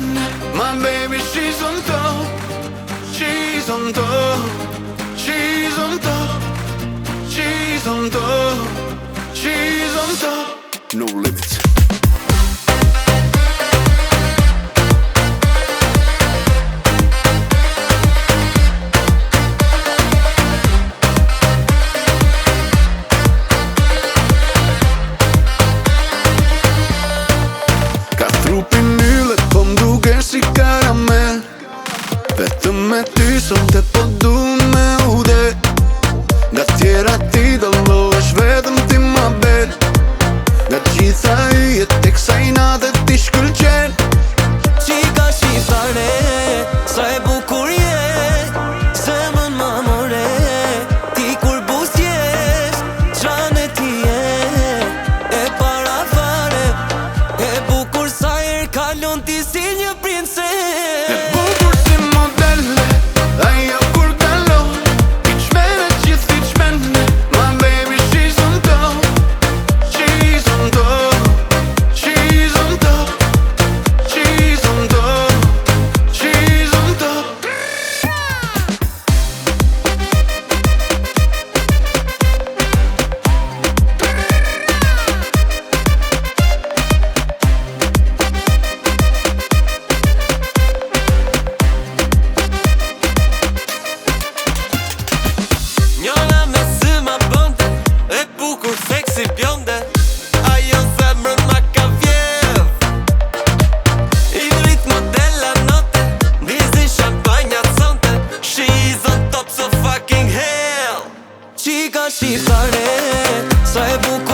mene. My baby, she's on top. She's on top. She's on top. She's on top. She's on top. No limits. Trupin yllet po m'duke si karamel. Vetëm me ty sonte po du me ude. Nga tjera ti dallohesh vetëm ti ma bel. Nga gjitha yjet tek sa i natë ti shkëlqen. Qika shqiptare, sa e bukur je, zemën ma more. Ti kur busjesh, qane ti e para fare. E bukur sa er kalon ti si një princes. E bukur si modele, ajo kur kalon. Ti qmene gjithë ti qmene. My baby, she's on top. She's on top. She's on top. She's on top. She's on top. Njona me sy ma bënde, e bukur seksi bjonde. Ajo zemrën ma ka vjedh. I drit modella note, ndizi shampanja sonte. She's on top so fucking hell. Qika shqiptare, sa e bukur